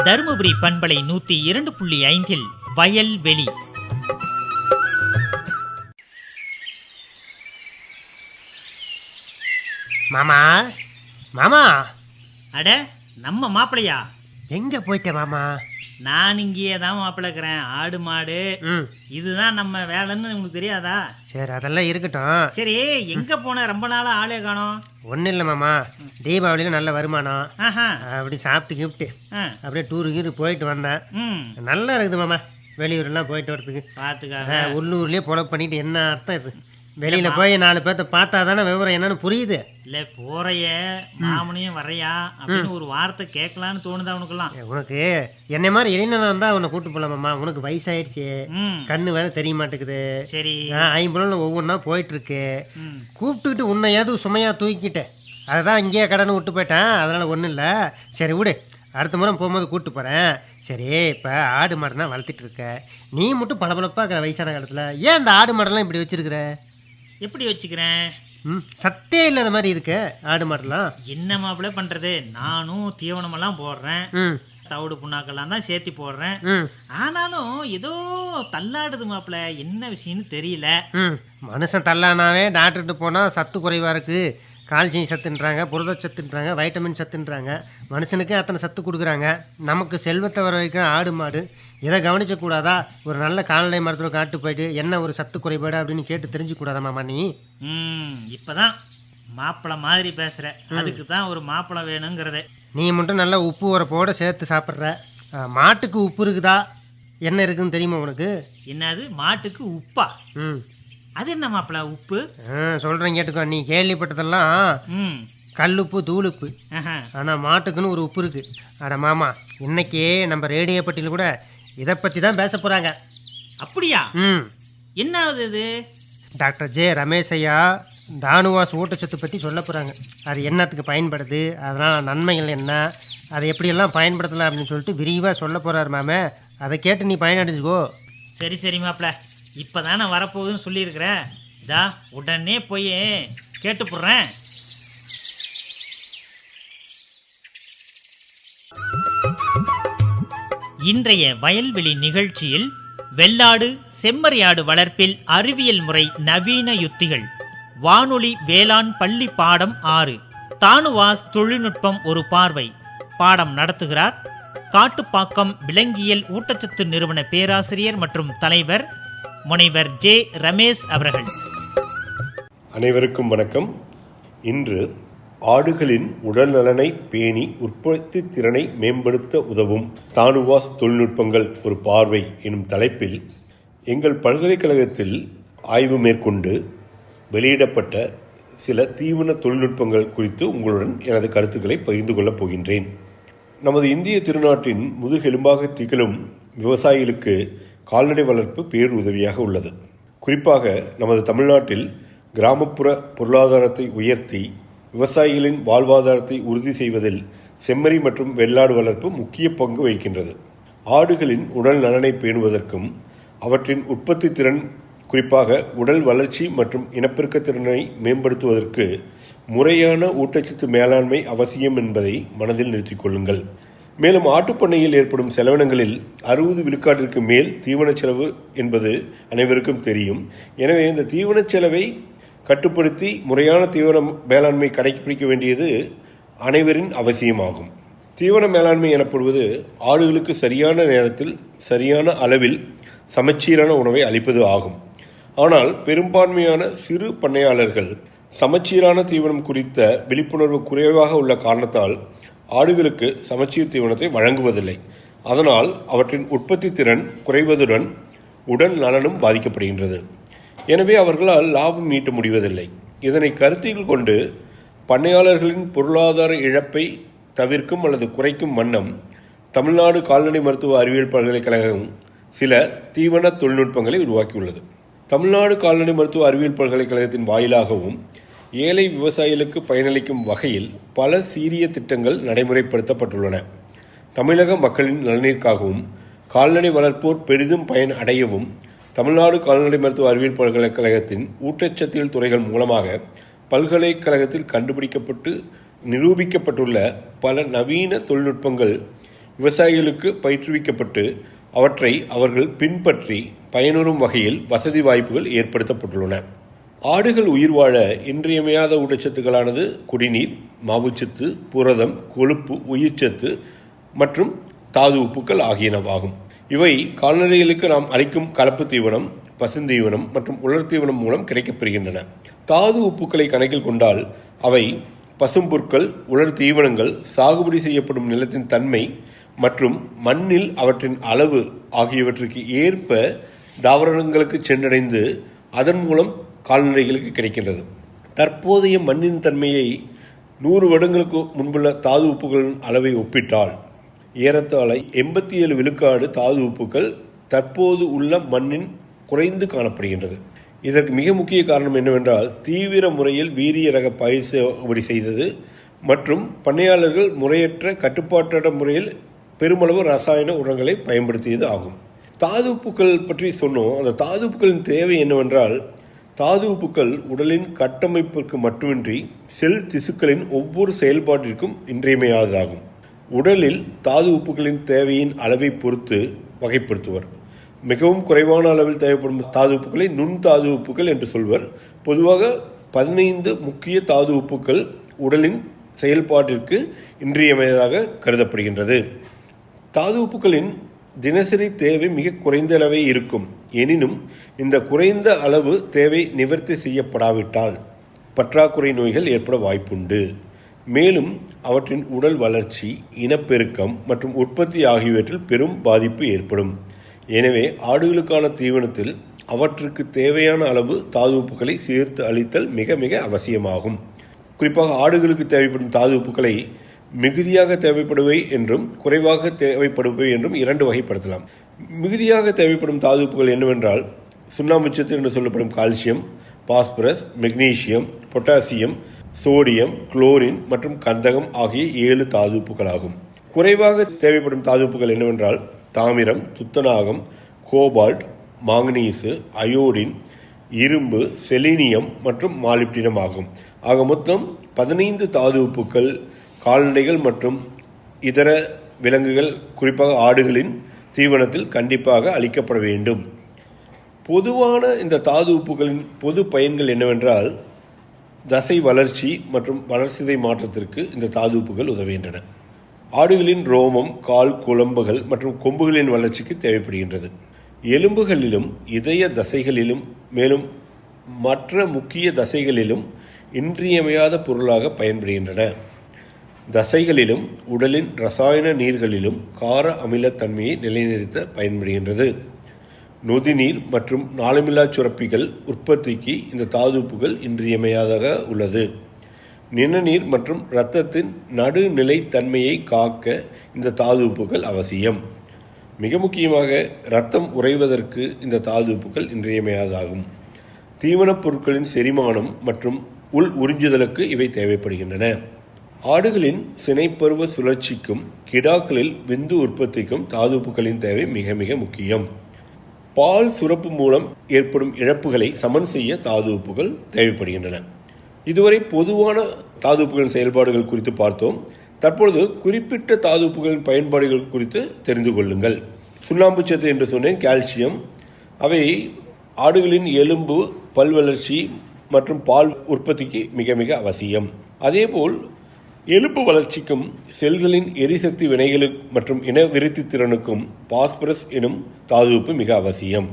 தருமபுரி பண்பலை 102.5 வயல்வெளி. மாமா மாமா, அட நம்ம மாப்பிள்ளையா? எங்க போயிட்ட மாமா? நான் இங்கேயே தான் மாப்பிள்ளைக்கிறேன். ஆடு மாடு இதுதான் நம்ம வேலைன்னு உங்களுக்கு தெரியாதா? சரி, அதெல்லாம் இருக்கட்டும். சரி, எங்க போன? ரொம்ப நாளா ஆளே காணோம். ஒன்றும் இல்லை மாமா, தீபாவளியில் நல்ல வருமானம். ஆஹா, அப்படி சாப்பிட்டு கிஃப்ட்டு அப்படியே டூரு கீரு போயிட்டு வந்தேன். நல்லா இருக்குது மாமா, வெளியூர்லாம் போயிட்டு வரதுக்கு. பார்த்துக்காக உள்ளூர்லேயே பொழப்பு பண்ணிட்டு என்ன அர்த்தம் இது? வெளியில் போய் 4 பேர்த்த பார்த்தா தானே விவரம் என்னன்னு புரியுது. இல்லை, போறைய மாமனையும் வரையா அப்படின்னு ஒரு வார்த்தை கேட்கலான்னு தோணுதா உனக்குலாம்? உனக்கு என்னை மாதிரி இளைஞனா இருந்தா உன்னை கூட்டு போலாமாம்மா. உனக்கு வயசாயிடுச்சு, கண்ணு வேற தெரிய மாட்டேங்குது. சரி, 50 ஒவ்வொன்றா போயிட்டு இருக்கு. கூப்பிட்டுக்கிட்டு உன்னையாவது சுமையா தூக்கிட்டேன், அதுதான் இங்கேயே கடனை விட்டு போயிட்டேன். அதனால ஒன்றும் இல்லை. சரி விடு, அடுத்த முறை போகும்போது கூப்பிட்டு போகிறேன். சரி, இப்போ ஆடு மாடுனா வளர்த்துட்டு இருக்க, நீ மட்டும் பளபளப்பாக இருக்கிற வயசான காலத்தில் ஏன் இந்த ஆடு மாடெல்லாம் இப்படி வச்சிருக்கிற? எப்படி வச்சுக்கிறேன்? சத்தே இல்லாத மாதிரி இருக்கு ஆடு மாடெல்லாம். என்ன மாப்பிள்ள பண்றது? நானும் தீவனமெல்லாம் போடுறேன், தவிடு புண்ணாக்கெல்லாம் தான் சேர்த்து போடுறேன். ஆனாலும் ஏதோ தள்ளாடுது மாப்பிள்ள. என்ன விஷயம்னு தெரியல. மனுஷன் தள்ளானாவே டாக்டர்கிட்ட போனால் சத்து குறைவாக இருக்குது, கால்சியம் சத்துன்றாங்க, புரதச்சத்துன்றாங்க, வைட்டமின் சத்துன்றாங்க. மனுஷனுக்கே அத்தனை சத்து கொடுக்குறாங்க. நமக்கு செல்வத்தை வர வைக்க ஆடு மாடு. இதை கவனிச்சக்கூடாதா? ஒரு நல்ல கால்நடை மருத்துவம் காட்டு போயிட்டு என்ன ஒரு சத்து குறைபாடு அப்படின்னு கேட்டு தெரிஞ்சுக்கூடாதா மாமா நீ? இப்போதான் மாப்பிள்ளை மாதிரி பேசுகிற. அதுக்கு தான் ஒரு மாப்பிள்ளை வேணுங்கிறத. நீ மட்டும் நல்லா உப்பு உரப்போட சேர்த்து சாப்பிட்ற. மாட்டுக்கு உப்பு இருக்குதா? என்ன இருக்குன்னு தெரியுமா உனக்கு? என்னது, மாட்டுக்கு உப்பா? அது என்ன மாப்பிள்ள உப்பு? சொல்கிறேன் கேட்டுக்கோ. நீ கேள்விப்பட்டதெல்லாம் கல்லுப்பு, தூளுப்பு. ஆனால் மாட்டுக்குன்னு ஒரு உப்பு இருக்குது. அட மாமா, இன்னைக்கு நம்ம ரேடியோ பட்டியில் கூட இதை பற்றி தான் பேச போகிறாங்க. அப்படியா? என்ன ஆகுது இது? டாக்டர் ஜே ரமேஷ் ஐயா தானுவாஸ் ஊட்டச்சத்து பற்றி சொல்ல போகிறாங்க. அது என்னத்துக்கு பயன்படுது, அதனால் நன்மைகள் என்ன, அதை எப்படியெல்லாம் பயன்படுத்தலாம் அப்படின்னு சொல்லிட்டு விரிவாக சொல்ல போகிறாரு மாமே. அதை கேட்டு நீ பயனடைஞ்சுக்கோ. சரி சரி மாப்பிள்ள, இப்போ தானே வரப்போகுதுன்னு சொல்லியிருக்கிறேன். இதா உடனே போய் கேட்டு போடுறேன். இன்றைய வயல்வெளி நிகழ்ச்சியில் வெள்ளாடு செம்மறியாடு வளர்ப்பில் அறிவியல் முறை நவீன யுத்திகள், வானொலி வேளாண் பள்ளி பாடம் 6 தானுவாஸ் தொழில்நுட்பம் ஒரு பார்வை. பாடம் நடத்துகிறார் காட்டுப்பாக்கம் விலங்கியல் ஊட்டச்சத்து நிறுவன பேராசிரியர் மற்றும் தலைவர் முனைவர் ஜே ரமேஷ் அவர்கள். அனைவருக்கும் வணக்கம். இன்று ஆடுகளின் உடல் நலனை பேணி உற்பத்தி திறனை மேம்படுத்த உதவும் தானுவாஸ் தொழில்நுட்பங்கள் ஒரு பார்வை எனும் தலைப்பில் எங்கள் பல்கலைக்கழகத்தில் ஆய்வு மேற்கொண்டு வெளியிடப்பட்ட சில தீவன தொழில்நுட்பங்கள் குறித்து உங்களுடன் எனது கருத்துக்களை பகிர்ந்து கொள்ளப் போகின்றேன். நமது இந்திய திருநாட்டின் முதுகெலும்பாக திகழும் விவசாயிகளுக்கு கால்நடை வளர்ப்பு பேருதவியாக உள்ளது. குறிப்பாக நமது தமிழ்நாட்டில் கிராமப்புற பொருளாதாரத்தை உயர்த்தி விவசாயிகளின் வாழ்வாதாரத்தை உறுதி செய்வதில் செம்மறி மற்றும் வெள்ளாடு வளர்ப்பு முக்கிய பங்கு வகிக்கின்றது. ஆடுகளின் உடல் நலனை பேணுவதற்கும் அவற்றின் உற்பத்தி திறன், குறிப்பாக உடல் வளர்ச்சி மற்றும் இனப்பெருக்க திறனை மேம்படுத்துவதற்கு முறையான ஊட்டச்சத்து மேலாண்மை அவசியம் என்பதை மனதில் நிறுத்திக் கொள்ளுங்கள். மேலும் ஆட்டுப்பண்ணையில் ஏற்படும் செலவினங்களில் 60 விழுக்காட்டிற்கு மேல் தீவன செலவு என்பது அனைவருக்கும் தெரியும். எனவே இந்த தீவன செலவை கட்டுப்படுத்தி முறையான தீவன மேலாண்மை கடைபிடிக்க வேண்டியது அனைவரின் அவசியமாகும். தீவன மேலாண்மை எனப்படுவது ஆடுகளுக்கு சரியான நேரத்தில் சரியான அளவில் சமச்சீரான உணவை அளிப்பது ஆகும். ஆனால் பெரும்பான்மையான சிறு பண்ணையாளர்கள் சமச்சீரான தீவனம் குறித்த விழிப்புணர்வு குறைவாக உள்ள காரணத்தால் ஆடுகளுக்கு சமச்சீர் தீவனத்தை வழங்குவதில்லை. அதனால் அவற்றின் உற்பத்தி திறன் குறைவதுடன் உடல் நலனும் பாதிக்கப்படுகின்றது. எனவே அவர்களால் லாபம் ஈட்ட முடிவதில்லை. இதனை கருத்தில் கொண்டு பண்ணையாளர்களின் பொருளாதார இழப்பை தவிர்க்கும் அல்லது குறைக்கும் வண்ணம் தமிழ்நாடு கால்நடை மருத்துவ அறிவியல் பல்கலைக்கழகம் சில தீவன தொழில்நுட்பங்களை உருவாக்கியுள்ளது. தமிழ்நாடு கால்நடை மருத்துவ அறிவியல் பல்கலைக்கழகத்தின் வாயிலாகவும் ஏழை விவசாயிகளுக்கு பயனளிக்கும் வகையில் பல சீரிய திட்டங்கள் நடைமுறைப்படுத்தப்பட்டுள்ளன. தமிழக மக்களின் நலனிற்காகவும் கால்நடை வளர்ப்போர் பெரிதும் பயன் அடையவும் தமிழ்நாடு கால்நடை மருத்துவ அறிவியல் பல்கலைக்கழகத்தின் ஊட்டச்சத்தியல் துறைகள் மூலமாக பல்கலைக்கழகத்தில் கண்டுபிடிக்கப்பட்டு நிரூபிக்கப்பட்டுள்ள பல நவீன தொழில்நுட்பங்கள் விவசாயிகளுக்கு பயிற்றுவிக்கப்பட்டு அவற்றை அவர்கள் பின்பற்றி பயனுறும் வகையில் வசதி வாய்ப்புகள் ஏற்படுத்தப்பட்டுள்ளன. ஆடுகள் உயிர் வாழ இன்றியமையாத ஊட்டச்சத்துக்களானது குடிநீர், மாவுச்சத்து, புரதம், கொழுப்பு, உயிர்ச்சத்து மற்றும் தாது உப்புக்கள் ஆகியனவாகும். இவை கால்நடைகளுக்கு நாம் அளிக்கும் கலப்பு தீவனம், பசுந்தீவனம் மற்றும் உலர் தீவனம் மூலம் கிடைக்கப்பெறுகின்றன. தாது உப்புக்களை கணக்கில் கொண்டால் அவை பசும்புற்கள், உலர் தீவனங்கள், சாகுபடி செய்யப்படும் நிலத்தின் தன்மை மற்றும் மண்ணில் அவற்றின் அளவு ஆகியவற்றுக்கு ஏற்ப தாவரங்களுக்கு சென்றடைந்து அதன் மூலம் கால்நடைகளுக்கு கிடைக்கின்றது. தற்போதைய மண்ணின் தன்மையை 100 வருடங்களுக்கு முன்புள்ள தாது உப்புகளின் அளவை ஒப்பிட்டால் ஏறத்தாழ 87 விழுக்காடு தாது உப்புக்கள் தற்போது உள்ள மண்ணின் குறைந்து காணப்படுகின்றது. இதற்கு மிக முக்கிய காரணம் என்னவென்றால் தீவிர முறையில் வீரிய ரக பயிர் சாகுபடி செய்தது மற்றும் பண்ணையாளர்கள் முறையற்ற கட்டுப்பாட்டற்ற முறையில் பெருமளவு ரசாயன உரங்களை பயன்படுத்தியது ஆகும். தாது உப்புக்கள் பற்றி சொன்னோம். அந்த தாது உப்புக்களின் தேவை என்னவென்றால் தாது உப்புக்கள் உடலின் கட்டமைப்பிற்கு மட்டுமின்றி செல் திசுக்களின் ஒவ்வொரு செயல்பாட்டிற்கும் இன்றியமையாததாகும். உடலில் தாது உப்புக்களின் தேவையின் அளவை பொறுத்து வகைப்படுத்துவர். மிகவும் குறைவான அளவில் தேவைப்படும் தாது உப்புக்களை நுண்தாது உப்புக்கள் என்று சொல்வர். பொதுவாக 15 முக்கிய தாது உப்புக்கள் உடலின் செயல்பாட்டிற்கு இன்றியமையாததாக கருதப்படுகின்றது. தாது உப்புக்களின் தினசரி தேவை மிக குறைந்த அளவே இருக்கும். எனினும் இந்த குறைந்த அளவு தேவை நிவர்த்தி செய்யப்படாவிட்டால் பற்றாக்குறை நோய்கள் ஏற்பட வாய்ப்புண்டு. மேலும் அவற்றின் உடல் வளர்ச்சி, இனப்பெருக்கம் மற்றும் உற்பத்தி ஆகியவற்றில் பெரும் பாதிப்பு ஏற்படும். எனவே ஆடுகளுக்கான தீவனத்தில் அவற்றுக்கு தேவையான அளவு தாது உப்புக்களை சேர்த்து அளித்தல் மிக மிக அவசியமாகும். குறிப்பாக ஆடுகளுக்கு தேவைப்படும் தாது உப்புக்களை மிகுதியாக தேவைப்படுவை என்றும் குறைவாக தேவைப்படுவை என்றும் 2 வகைப்படுத்தலாம். மிகுதியாக தேவைப்படும் தாது உப்புகள் என்னவென்றால் சுண்ணாம்புச்சத்து என்று சொல்லப்படும் calcium, phosphorus, magnesium, potassium, sodium, chlorine மற்றும் கந்தகம் ஆகிய 7 தாது உப்புகளாகும். குறைவாக தேவைப்படும் தாது உப்புகள் என்னவென்றால் தாமிரம், துத்தநாகம், கோபால்ட், மாங்கனீசு, அயோடின், இரும்பு, செலீனியம் மற்றும் மாலிப்டினம் ஆகும். ஆக மொத்தம் 15 தாது உப்புக்கள் கால்நடைகள் மற்றும் இதர விலங்குகள், குறிப்பாக ஆடுகளின் தீவனத்தில் கண்டிப்பாக அளிக்கப்பட வேண்டும். பொதுவான இந்த தாது உப்புகளின் பொது பயன்கள் என்னவென்றால் தசை வளர்ச்சி மற்றும் வளர்சிதை மாற்றத்திற்கு இந்த தாது உப்புகள் உதவுகின்றன. ஆடுகளின் ரோமம், கால், குழம்புகள் மற்றும் கொம்புகளின் வளர்ச்சிக்கு தேவைப்படுகின்றது. எலும்புகளிலும் இதய தசைகளிலும் மேலும் மற்ற முக்கிய தசைகளிலும் இன்றியமையாத பொருளாக பயன்படுகின்றன. தசைகளிலும் உடலின் இரசாயன நீர்களிலும் கார அமிலத்தன்மையை நிலைநிறுத்த பயன்படுகின்றது. நொதிநீர் மற்றும் நாளமில்லா சுரப்பிகள் உற்பத்திக்கு இந்த தாது உப்புகள் இன்றியமையாததாக உள்ளது. நிணநீர் மற்றும் இரத்தத்தின் நடுநிலை தன்மையை காக்க இந்த தாது உப்புகள் அவசியம். மிக முக்கியமாக இரத்தம் உறைவதற்கு இந்த தாது உப்புகள் இன்றியமையாததாகும். தீவனப் பொருட்களின் செரிமானம் மற்றும் உள் உறிஞ்சுதலுக்கு இவை தேவைப்படுகின்றன. ஆடுகளின் சினைப்பருவ சுழற்சிக்கும் கிடாக்களில் விந்து உற்பத்திக்கும் தாது உப்புகளின் தேவை மிக மிக முக்கியம். பால் சுரப்பு மூலம் ஏற்படும் இழப்புகளை சமன் செய்ய தாது உப்புகள் தேவைப்படுகின்றன. இதுவரை பொதுவான தாது உப்புகளின் செயல்பாடுகள் குறித்து பார்த்தோம். தற்பொழுது குறிப்பிட்ட தாது உப்புகளின் பயன்பாடுகள் குறித்து தெரிந்து கொள்ளுங்கள். சுண்ணாம்புச்சத்து என்று சொன்னேன், கால்சியம். அவை ஆடுகளின் எலும்பு, பல் வளர்ச்சி மற்றும் பால் உற்பத்திக்கு மிக மிக அவசியம். அதேபோல் எலும்பு வளர்ச்சிக்கும் செல்களின் எரிசக்தி வினைகளுக்கு மற்றும் இன விருத்தி திறனுக்கும் பாஸ்பரஸ் எனும் தாது உப்பு மிக அவசியம்.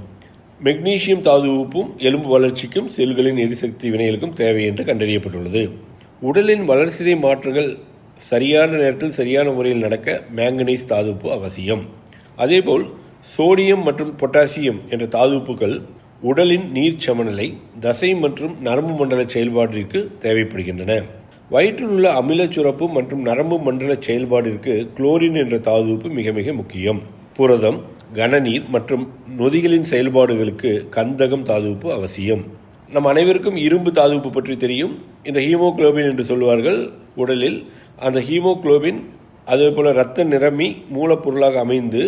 மெக்னீசியம் தாது உப்பும் எலும்பு வளர்ச்சிக்கும் செல்களின் எரிசக்தி வினைகளுக்கும் தேவை என்று கண்டறியப்பட்டுள்ளது. உடலின் வளர்சிதை மாற்றங்கள் சரியான நேரத்தில் சரியான முறையில் நடக்க மேங்கனீஸ் தாது உப்பு அவசியம். அதேபோல் சோடியம் மற்றும் பொட்டாசியம் என்ற தாது உப்புகள் உடலின் நீர் சமநிலை, தசை மற்றும் நரம்பு மண்டல செயல்பாட்டிற்கு தேவைப்படுகின்றன. வயிற்றில் உள்ள அமில சுரப்பு மற்றும் நரம்பு மண்டல செயல்பாட்டிற்கு குளோரின் என்ற தாது உப்பு மிக மிக முக்கியம். புரதம், கனநீர் மற்றும் நொதிகளின் செயல்பாடுகளுக்கு கந்தகம் தாது உப்பு அவசியம். நம் அனைவருக்கும் இரும்பு தாது உப்பு பற்றி தெரியும். இந்த ஹீமோகுளோபின் என்று சொல்வார்கள். உடலில் அந்த ஹீமோகுளோபின் அதேபோல் இரத்த நிரம்பி மூலப்பொருளாக அமைந்து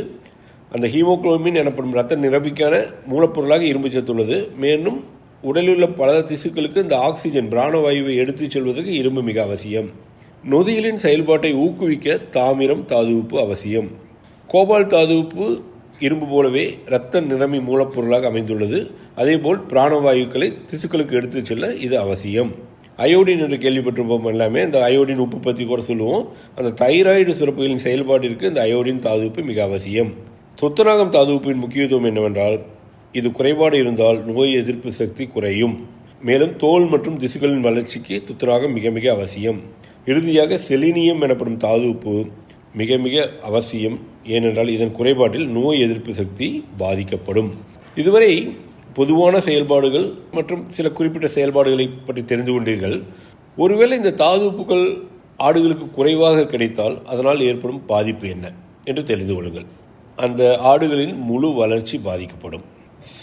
அந்த ஹீமோகுளோபின் எனப்படும் இரத்த நிரம்பிக்கான மூலப்பொருளாக இரும்பு சத்து உள்ளது. மேலும் உடலில் உள்ள பல திசுக்களுக்கு இந்த ஆக்சிஜன் பிராணவாயுவை எடுத்துச் செல்வதற்கு இரும்பு மிக அவசியம். நொதிகளின் செயல்பாட்டை ஊக்குவிக்க தாமிரம் தாது உப்பு அவசியம். கோபால்ட் தாது உப்பு இரும்பு போலவே இரத்த நிறமி மூலப்பொருளாக அமைந்துள்ளது. அதேபோல் பிராணவாயுக்களை திசுக்களுக்கு எடுத்து செல்ல இது அவசியம். அயோடின் என்று கேள்விப்பட்டிருப்போம் எல்லாமே. இந்த அயோடின் உப்பு பற்றி கூட சொல்லுவோம். அந்த தைராய்டு சுரப்புகளின் செயல்பாட்டிற்கு இந்த அயோடின் தாது உப்பு மிக அவசியம். துத்தநாகம் தாது உப்பின் முக்கியத்துவம் என்னவென்றால், இது குறைபாடு இருந்தால் நோய் எதிர்ப்பு சக்தி குறையும். மேலும் தோல் மற்றும் திசுக்களின் வளர்ச்சிக்கு துத்தநாகம் மிக மிக அவசியம். இறுதியாக செலினியம் எனப்படும் தாது உப்பு மிக மிக அவசியம். ஏனென்றால் இதன் குறைபாட்டில் நோய் எதிர்ப்பு சக்தி பாதிக்கப்படும். இதுவரை பொதுவான செயல்பாடுகள் மற்றும் சில குறிப்பிட்ட செயல்பாடுகளை பற்றி தெரிந்து கொண்டீர்கள். ஒருவேளை இந்த தாது உப்புகள் ஆடுகளுக்கு குறைவாக கிடைத்தால் அதனால் ஏற்படும் பாதிப்பு என்ன என்று தெரிந்து கொள்ளுங்கள். அந்த ஆடுகளின் முழு வளர்ச்சி பாதிக்கப்படும்.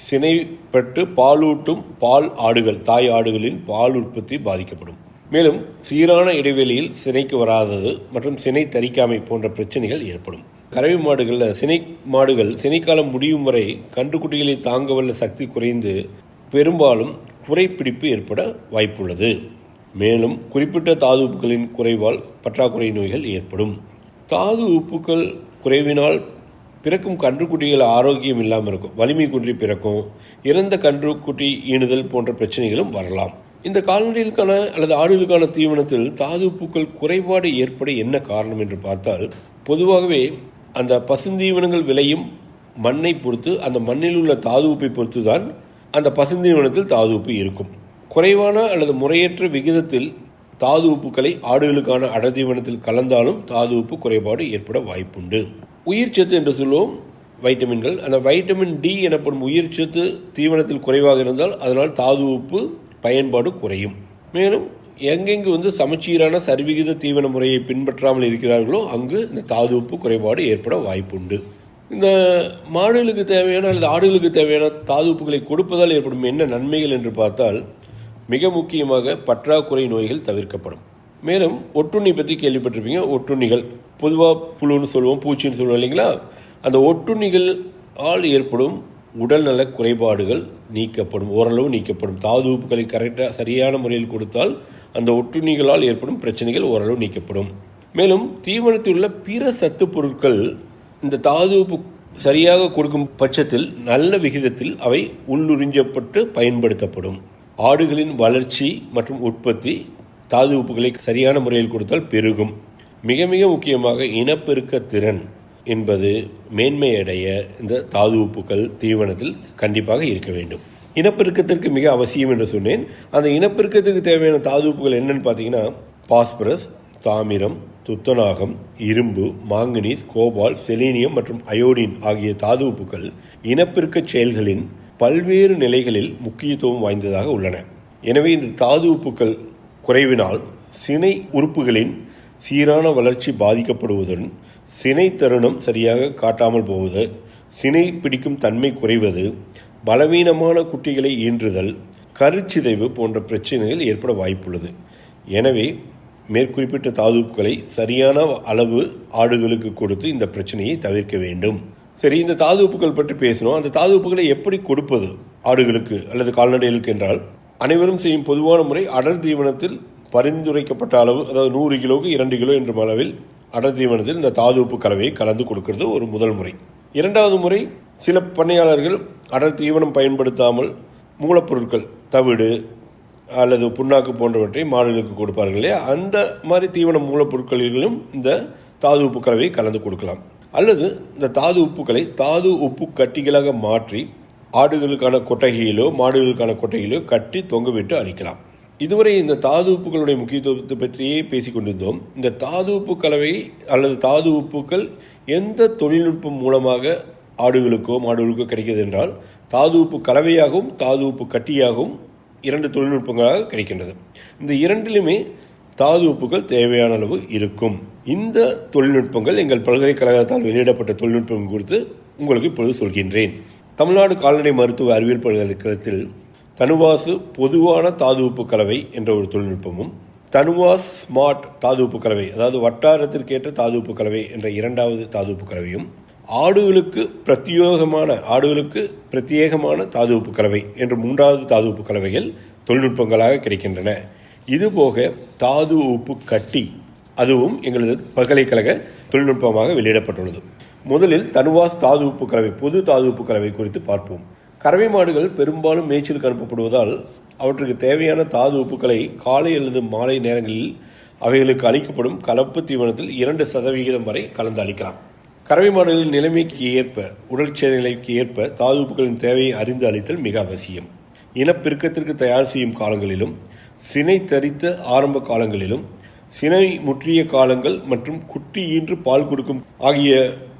சினைப்பட்டு பாலூட்டும் பால் ஆடுகள், தாய் ஆடுகளின் பால் உற்பத்தி பாதிக்கப்படும். மேலும் சீரான இடைவெளியில் சினைக்கு வராதது மற்றும் சினை தரிக்காமை போன்ற பிரச்சனைகள் ஏற்படும். கறவை மாடுகளில் சினைக்காலம் முடியும் வரை கன்றுக்குட்டிகளை தாங்க வல்ல சக்தி குறைந்து பெரும்பாலும் குறைப்பிடிப்பு ஏற்பட வாய்ப்புள்ளது. மேலும் குறிப்பிட்ட தாது உப்புகளின் குறைவால் பற்றாக்குறை நோய்கள் ஏற்படும். தாது உப்புகள் குறைவினால் பிறக்கும் கன்றுக்குட்டிகள் ஆரோக்கியம் இல்லாமல் இருக்கும், வலிமை குன்றி பிறக்கும், இறந்த கன்றுக்குட்டி ஈணுதல் போன்ற பிரச்சனைகளும் வரலாம். இந்த கால்நடைகளுக்கான அல்லது ஆடுகளுக்கான தீவனத்தில் தாது உப்புக்கள் குறைபாடு ஏற்பட என்ன காரணம் என்று பார்த்தால், பொதுவாகவே அந்த பசுந்தீவனங்கள் விளையும் மண்ணை பொறுத்து, அந்த மண்ணில் உள்ள தாது உப்பை பொறுத்து தான் அந்த பசுந்தீவனத்தில் தாது உப்பு இருக்கும். குறைவான அல்லது முறையற்ற விகிதத்தில் தாது உப்புக்களை ஆடுகளுக்கான அடர்தீவனத்தில் கலந்தாலும் தாது உப்பு குறைபாடு ஏற்பட வாய்ப்புண்டு. உயிர்ச்சத்து என்று சொல்லுவோம் வைட்டமின்கள். அந்த வைட்டமின் டி எனப்படும் உயிர்ச்சத்து தீவனத்தில் குறைவாக இருந்தால் அதனால் தாது உப்பு பயன்பாடு குறையும். மேலும் எங்கெங்கு சமச்சீரான சரிவிகித தீவன முறையை பின்பற்றாமல் இருக்கிறார்களோ அங்கு இந்த தாது உப்பு குறைபாடு ஏற்பட வாய்ப்புண்டு. இந்த மாடுகளுக்கு தேவையான அல்லது ஆடுகளுக்கு தேவையான தாது உப்புகளை கொடுப்பதால் ஏற்படும் என்ன நன்மைகள் என்று பார்த்தால், மிக முக்கியமாக பற்றாக்குறை நோய்கள் தவிர்க்கப்படும். மேலும் ஒட்டுண்ணி பற்றி கேள்விப்பட்டிருப்பீங்க. ஒட்டுண்ணிகள் பொதுவாக புழுன்னு சொல்லுவோம், பூச்சின்னு சொல்லுவோம் இல்லைங்களா? அந்த ஒட்டுண்ணிகள் ஆல் ஏற்படும் உடல்நல குறைபாடுகள் நீக்கப்படும், ஓரளவு நீக்கப்படும். தாது உப்புகளை கரெக்டாக சரியான முறையில் கொடுத்தால் அந்த ஒட்டுண்ணிகளால் ஏற்படும் பிரச்சனைகள் ஓரளவு நீக்கப்படும். மேலும் தீவனத்தில் உள்ள பிற சத்து பொருட்கள் இந்த தாது உப்பு சரியாக கொடுக்கும் பட்சத்தில் நல்ல விகிதத்தில் அவை உள்ளுறிஞ்சப்பட்டு பயன்படுத்தப்படும். ஆடுகளின் வளர்ச்சி மற்றும் உற்பத்தி தாது உப்புகளை சரியான முறையில் கொடுத்தால் பெருகும். மிக மிக முக்கியமாக இனப்பெருக்க திறன் என்பது மேன்மையடைய இந்த தாது உப்புக்கள் தீவனத்தில் கண்டிப்பாக இருக்க வேண்டும். இனப்பெருக்கத்திற்கு மிக அவசியம் என்று சொன்னேன். அந்த இனப்பெருக்கத்திற்கு தேவையான தாது உப்புகள் என்னன்னு பார்த்தீங்கன்னா, பாஸ்பரஸ், தாமிரம், துத்தநாகம், இரும்பு, மாங்கனீஸ், கோபால், செலீனியம் மற்றும் அயோடின் ஆகிய தாது உப்புக்கள் இனப்பெருக்க செயல்களின் பல்வேறு நிலைகளில் முக்கியத்துவம் வாய்ந்ததாக உள்ளன. எனவே இந்த தாது உப்புக்கள் குறைவினால் சினை உறுப்புகளின் சீரான வளர்ச்சி பாதிக்கப்படுவதுடன் சினை தருணம் சரியாக காட்டாமல் போவது, சினை பிடிக்கும் தன்மை குறைவது, பலவீனமான குட்டிகளை ஈன்றுதல், கருச்சிதைவு போன்ற பிரச்சனைகள் ஏற்பட வாய்ப்புள்ளது. எனவே மேற்குறிப்பிட்ட தாதுப்புகளை சரியான அளவு ஆடுகளுக்கு கொடுத்து இந்த பிரச்சனையை தவிர்க்க வேண்டும். சரி, இந்த தாது உப்புகள் பற்றி பேசணும். அந்த தாது உப்புகளை எப்படி கொடுப்பது ஆடுகளுக்கு அல்லது கால்நடைகளுக்கு என்றால், அனைவரும் செய்யும் பொதுவான முறை அடர் தீவனத்தில் பரிந்துரைக்கப்பட்ட அளவு, அதாவது 100 கிலோவுக்கு 2 கிலோ என்ற அளவில் அடர் தீவனத்தில் இந்த தாது உப்பு கலவையை கலந்து கொடுக்கிறது ஒரு முதல் முறை. இரண்டாவது முறை, சில பண்ணையாளர்கள் அடர் தீவனம் பயன்படுத்தாமல் மூலப்பொருட்கள் தவிடு அல்லது புண்ணாக்கு போன்றவற்றை மாடுகளுக்கு கொடுப்பார்கள் இல்லையா, அந்த மாதிரி தீவன மூலப்பொருட்களிலும் இந்த தாது உப்பு கலவையை கலந்து கொடுக்கலாம். அல்லது இந்த தாது உப்புகளை தாது உப்பு கட்டிகளாக மாற்றி ஆடுகளுக்கான கொட்டகையிலோ மாடுகளுக்கான கொட்டகையிலோ கட்டி தொங்கவிட்டு அளிக்கலாம். இதுவரை இந்த தாது உப்புகளுடைய முக்கியத்துவத்தை பற்றியே பேசிக்கொண்டிருந்தோம். இந்த தாது உப்பு கலவை அல்லது தாது உப்புக்கள் எந்த தொழில்நுட்பம் மூலமாக ஆடுகளுக்கோ மாடுகளுக்கோ கிடைக்கிறது என்றால், தாது உப்பு கலவையாகவும் தாது உப்பு கட்டியாகவும் 2 தொழில்நுட்பங்களாக கிடைக்கின்றது. இந்த இரண்டிலுமே தாது உப்புகள் தேவையான அளவு இருக்கும். இந்த தொழில்நுட்பங்கள் எங்கள் பல்கலைக்கழகத்தால் வெளியிடப்பட்ட தொழில்நுட்பம் குறித்து உங்களுக்கு இப்பொழுது சொல்கின்றேன். தமிழ்நாடு கால்நடை மருத்துவ அறிவியல் பல்கலைக்கழகத்தில் தனுவாசு பொதுவான தாது உப்பு கலவை என்ற ஒரு தொழில்நுட்பமும், தனுவாஸ் ஸ்மார்ட் தாது உப்பு கலவை, அதாவது வட்டாரத்திற்கேற்ற தாது உப்பு கலவை என்ற 2வது தாது உப்பு கலவையும், ஆடுகளுக்கு பிரத்யேகமான தாது உப்பு கலவை என்ற 3வது தாது உப்பு கலவைகள் தொழில்நுட்பங்களாக கிடைக்கின்றன. இதுபோக தாது உப்பு கட்டி, அதுவும் எங்களது பல்கலைக்கழக தொழில்நுட்பமாக வெளியிடப்பட்டுள்ளது. முதலில் தனுவாஸ் தாது உப்பு கலவை, பொது தாது உப்பு கலவை குறித்து பார்ப்போம். கறவை மாடுகள் பெரும்பாலும் மேய்ச்சலுக்கு அனுப்பப்படுவதால் அவற்றுக்கு தேவையான தாது உப்புக்களை காலை அல்லது மாலை நேரங்களில் அவைகளுக்கு அளிக்கப்படும் கலப்பு தீவனத்தில் 2% வரை கலந்து அளிக்கலாம். கறவை மாடுகளின் நிலைமைக்கு ஏற்ப, உடற்சேத நிலைக்கு ஏற்ப தாது உப்புகளின் தேவையை அறிந்து அளித்தல் மிக அவசியம். இனப்பெருக்கத்திற்கு தயார் செய்யும் காலங்களிலும், சினை தரித்த ஆரம்ப காலங்களிலும், சினை முற்றிய காலங்கள் மற்றும் குட்டி ஈன்று பால் கொடுக்கும் ஆகிய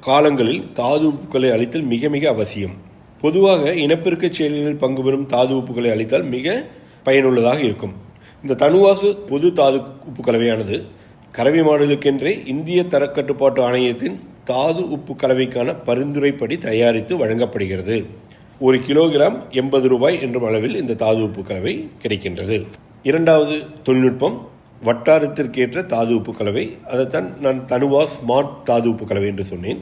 காலங்களில் தாது உப்புகளை அளித்தல் மிக மிக அவசியம். பொதுவாக இனப்பெருக்க செயல்களில் பங்கு பெறும் தாது உப்புகளை அளித்தால் மிக பயனுள்ளதாக இருக்கும். இந்த தனுவாசு பொது தாது உப்பு கலவையானது கறவை மாடுகளுக்கென்றே இந்திய தரக்கட்டுப்பாட்டு ஆணையத்தின் தாது உப்பு கலவைக்கான பரிந்துரைப்படி தயாரித்து வழங்கப்படுகிறது. 1 கிலோகிராம் 80 ரூபாய் என்ற அளவில் இந்த தாது உப்பு கலவை கிடைக்கின்றது. இரண்டாவது தொழில்நுட்பம் வட்டாரத்திற்கேற்ற தாது உப்பு கலவை. அதைத்தான் நான் தனுவாஸ் ஸ்மார்ட் தாது உப்பு கலவை என்று சொன்னேன்.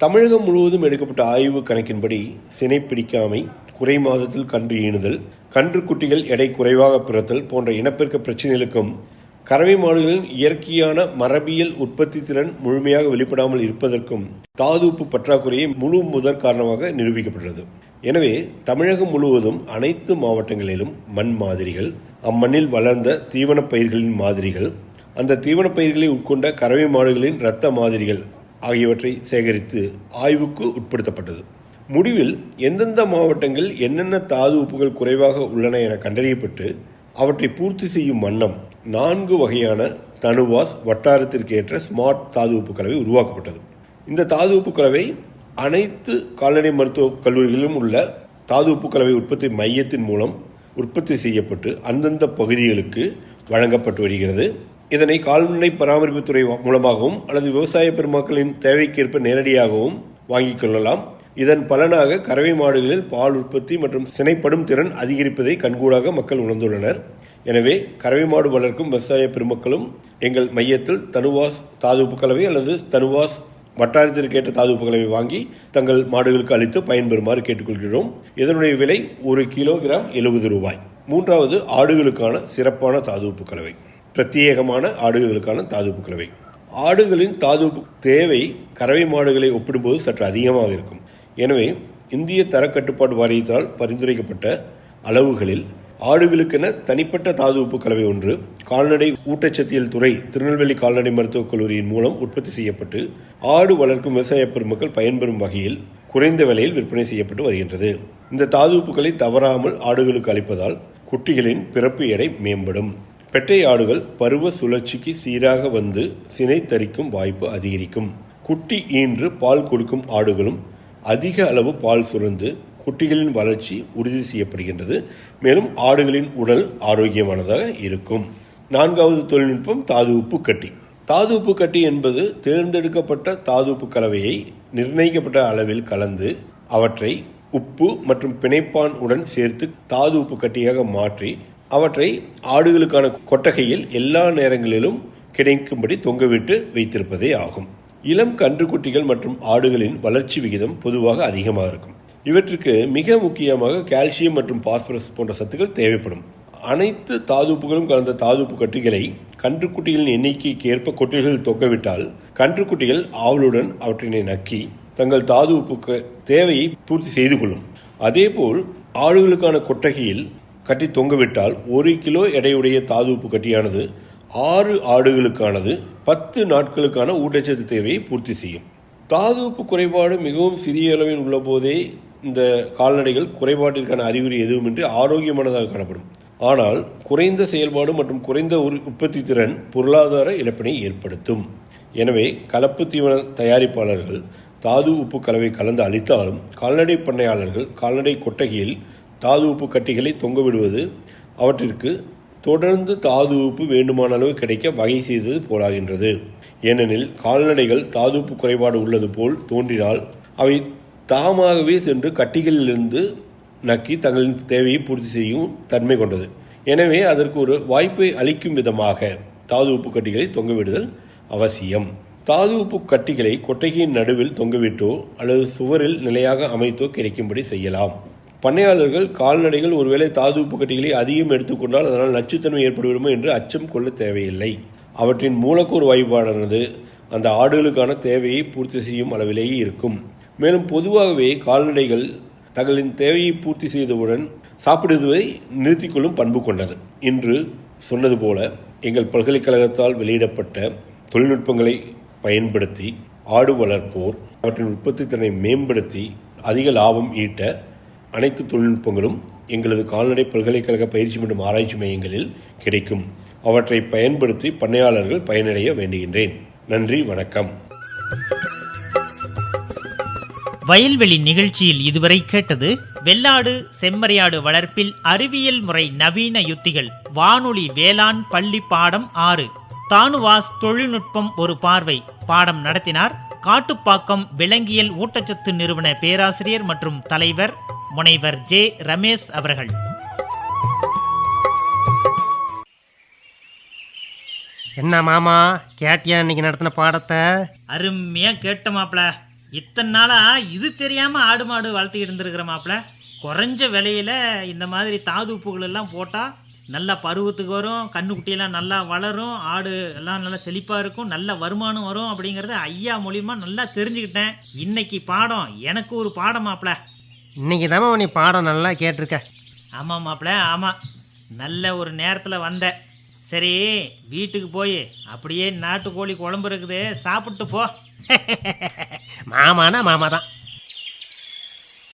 தமிழகம் முழுவதும் எடுக்கப்பட்ட ஆய்வு கணக்கின்படி சினை பிடிக்காமை, குறை மாதத்தில் கன்று ஈனுதல், கன்று குட்டிகள் எடை குறைவாக பிறத்தல் போன்ற இனப்பெருக்க பிரச்சனைகளுக்கும் கறவை மாடுகளின் இயற்கையான மரபியல் உற்பத்தி திறன் முழுமையாக வெளிப்படாமல் இருப்பதற்கும் தாது உப்பு பற்றாக்குறையை முழு முதற் காரணமாக நிரூபிக்கப்பட்டுள்ளது. எனவே தமிழகம் முழுவதும் அனைத்து மாவட்டங்களிலும் மண் மாதிரிகள், அம்மண்ணில் வளர்ந்த தீவனப் பயிர்களின் மாதிரிகள், அந்த தீவனப் பயிர்களை உட்கொண்ட கறவை மாடுகளின் இரத்த மாதிரிகள் ஆகியவற்றை சேகரித்து ஆய்வுக்கு உட்படுத்தப்பட்டது. முடிவில் எந்தெந்த மாவட்டங்கள் என்னென்ன தாது உப்புகள் குறைவாக உள்ளன என கண்டறியப்பட்டு அவற்றை பூர்த்தி செய்யும் வண்ணம் 4 வகையான தனுவாஸ் வட்டாரத்திற்கு ஏற்ற ஸ்மார்ட் தாது உப்பு கலவை உருவாக்கப்பட்டது. இந்த தாது உப்பு கலவை அனைத்து கால்நடை மருத்துவக் கல்லூரிகளிலும் உள்ள தாது உப்பு கலவை உற்பத்தி மையத்தின் மூலம் உற்பத்தி செய்யப்பட்டு அந்தந்த பகுதிகளுக்கு வழங்கப்பட்டு வருகிறது. இதனை கால்நடை பராமரிப்புத்துறை மூலமாகவும் அல்லது விவசாய பெருமக்களின் தேவைக்கேற்ப நேரடியாகவும் வாங்கிக் கொள்ளலாம். இதன் பலனாக கறவை மாடுகளில் பால் உற்பத்தி மற்றும் சினைப்படும் திறன் அதிகரிப்பதை கண்கூடாக மக்கள் உணர்ந்துள்ளனர். எனவே கறவை மாடு வளர்க்கும் விவசாய பெருமக்களும் எங்கள் மையத்தில் தனுவாஸ் தாது உப்பு கலவை அல்லது தனுவாஸ் வட்டாரத்திற்கேற்ற தாது உப்பு கலவை வாங்கி தங்கள் மாடுகளுக்கு அளித்து பயன்பெறுமாறு கேட்டுக்கொள்கிறோம். இதனுடைய விலை 1 கிலோகிராம் 70 ரூபாய். மூன்றாவது ஆடுகளுக்கான சிறப்பான தாது உப்பு கலவை, பிரத்யேகமான ஆடுகளுக்கான தாது உப்பு கலவை. ஆடுகளின் தாது உப்பு தேவை கறவை மாடுகளை ஒப்பிடும்போது சற்று அதிகமாக இருக்கும். எனவே இந்திய தரக்கட்டுப்பாட்டு வாரியத்தால் பரிந்துரைக்கப்பட்ட அளவுகளில் ஆடுகளுக்கென தனிப்பட்ட தாது உப்பு கலவை ஒன்று கால்நடை ஊட்டச்சத்தியல் துறை திருநெல்வேலி கால்நடை மருத்துவக் கல்லூரியின் மூலம் உற்பத்தி செய்யப்பட்டு ஆடு வளர்க்கும் விவசாய பெருமக்கள் பயன்பெறும் வகையில் குறைந்த விலையில் விற்பனை செய்யப்பட்டு வருகின்றது. இந்த தாது உப்புகளை தவறாமல் ஆடுகளுக்கு அளிப்பதால் குட்டிகளின் பிறப்பு எடை மேம்படும். பெட்டை ஆடுகள் பருவ சுழற்சிக்கு சீராக வந்து சினை தரிக்கும் வாய்ப்பு அதிகரிக்கும். குட்டி ஈன்று பால் கொடுக்கும் ஆடுகளும் அதிக அளவு பால் சுரந்து குட்டிகளின் வளர்ச்சி உறுதி செய்யப்படுகின்றது. மேலும் ஆடுகளின் உடல் ஆரோக்கியமானதாக இருக்கும். நான்காவது தொழில்நுட்பம் தாது உப்பு கட்டி. தாது உப்பு கட்டி என்பது தேர்ந்தெடுக்கப்பட்ட தாது உப்பு கலவையை நிர்ணயிக்கப்பட்ட அளவில் கலந்து அவற்றை உப்பு மற்றும் பிணைப்பான் உடன் சேர்த்து தாது உப்பு கட்டியாக மாற்றி அவற்றை ஆடுகளுக்கான கொட்டகையில் எல்லா நேரங்களிலும் கிடைக்கும்படி தொங்கவிட்டு வைத்திருப்பதே ஆகும். இளம் கன்றுக்குட்டிகள் மற்றும் ஆடுகளின் வளர்ச்சி விகிதம் பொதுவாக அதிகமாக இருக்கும். இவற்றுக்கு மிக முக்கியமாக கால்சியம் மற்றும் பாஸ்பரஸ் போன்ற சத்துக்கள் தேவைப்படும். அனைத்து தாது உப்புகளும் கலந்த தாது உப்பு கட்டிகளை கன்றுக்குட்டிகளின் எண்ணிக்கைக்கு ஏற்ப கொட்டில்களில் தொங்கவிட்டால் கன்றுக்குட்டிகள் ஆவலுடன் அவற்றினை நக்கி தங்கள் தாது உப்பு தேவையை பூர்த்தி செய்து கொள்ளும். அதேபோல் ஆடுகளுக்கான கொட்டகையில் கட்டி தொங்கவிட்டால் 1 கிலோ எடையுடைய தாது உப்பு கட்டியானது 6 ஆடுகளுக்கானது 10 நாட்களுக்கான ஊட்டச்சத்து தேவையை பூர்த்தி செய்யும். தாது உப்பு குறைபாடு மிகவும் சிறிய அளவில் உள்ள போதே இந்த கால்நடைகள் குறைபாட்டிற்கான அறிகுறி எதுவுமின்றி ஆரோக்கியமானதாக காணப்படும். ஆனால் குறைந்த செயல்பாடு மற்றும் குறைந்த உற்பத்தி திறன் பொருளாதார இழப்பினை ஏற்படுத்தும். எனவே கலப்பு தீவன தயாரிப்பாளர்கள் தாது உப்பு கலவை கலந்து அளித்தாலும் கால்நடை பண்ணையாளர்கள் கால்நடை கொட்டகையில் தாது உப்பு கட்டிகளை தொங்கவிடுவது அவற்றிற்கு தொடர்ந்து தாது உப்பு வேண்டுமான அளவு கிடைக்க வகை செய்தது போலாகின்றது. ஏனெனில் கால்நடைகள் தாது உப்பு குறைபாடு உள்ளது போல் தோன்றினால் அவை தாமாகவே சென்று கட்டிகளிலிருந்து நக்கி தங்களின் தேவையை பூர்த்தி செய்யும் தன்மை கொண்டது. எனவே அதற்கு ஒரு வாய்ப்பை அளிக்கும் விதமாக தாது உப்பு கட்டிகளை தொங்கவிடுதல் அவசியம். தாது உப்பு கட்டிகளை கொட்டகையின் நடுவில் தொங்கவிட்டோ அல்லது சுவரில் நிலையாக அமைத்தோ கிடைக்கும்படி செய்யலாம். பண்ணையாளர்கள் கால்நடைகள் ஒருவேளை தாது உப்பு கட்டிகளை அதிகம் எடுத்துக்கொண்டால் அதனால் நச்சுத்தன்மை ஏற்படுமோ என்று அச்சம் கொள்ள தேவையில்லை. அவற்றின் மூலக்கூறு வாய்ப்பாடானது அந்த ஆடுகளுக்கான தேவையை பூர்த்தி செய்யும் அளவிலேயே இருக்கும். மேலும் பொதுவாகவே கால்நடைகள் தங்களின் தேவையை பூர்த்தி செய்தவுடன் சாப்பிடுவதை நிறுத்திக்கொள்ளும் பண்பு கொண்டது. இன்று சொன்னது போல எங்கள் பல்கலைக்கழகத்தால் வெளியிடப்பட்ட தொழில்நுட்பங்களை பயன்படுத்தி ஆடு வளர்ப்போர் அவற்றின் உற்பத்தி திறனை மேம்படுத்தி அதிக லாபம் ஈட்ட அனைத்து தொழில்நுட்பங்களும் எங்களது கால்நடை பல்கலைக்கழக பயிற்சி மற்றும் ஆராய்ச்சி மையங்களில் கிடைக்கும். அவற்றை பயன்படுத்தி பண்ணையாளர்கள் பயனடைய வேண்டுகின்றேன். நன்றி, வணக்கம். வயல்வெளி நிகழ்ச்சியில் இதுவரை கேட்டது வெள்ளாடு செம்மறியாடு வளர்ப்பில் அறிவியல் முறை நவீன யுத்திகள், வானொலி வேளாண் பள்ளி பாடம் 6, தானுவாஸ் தொழில்நுட்பம் ஒரு பார்வை. பாடம் நடத்தினார் காட்டுப்பாக்கம் விலங்கியல் ஊட்டச்சத்து நிறுவன பேராசிரியர் மற்றும் தலைவர் முனைவர் ஜே. ரமேஷ் அவர்கள். என்ன மாமா, கேட்டியா இன்னைக்கு நடத்தின பாடத்தை? அருமையா கேட்ட மாப்ள. இத்தனை நாளா இது தெரியாம ஆடு மாடு வளர்த்துக்கிட்டு இருந்திருக்கிற மாப்ள. குறைஞ்ச விலையில இந்த மாதிரி தாது உப்புகள் எல்லாம் போட்டா நல்லா பருவத்துக்கு வரும், கண்ணுக்குட்டியெல்லாம் நல்லா வளரும், ஆடு எல்லாம் நல்லா செழிப்பாக இருக்கும், நல்ல வருமானம் வரும் அப்படிங்கிறத ஐயா மூலியமா நல்லா தெரிஞ்சுக்கிட்டேன். இன்னைக்கு பாடம் எனக்கு ஒரு பாடம் மாப்ள. இன்னைக்கு தான் நீ பாடம் நல்லா கேட்டிருக்க. ஆமாம் மாப்ள, ஆமாம். நல்ல ஒரு நேரத்தில் வந்த. சரி, வீட்டுக்கு போய் அப்படியே நாட்டுக்கோழி குழம்பு இருக்குது, சாப்பிட்டு போ. மாமானா மாமா தான்.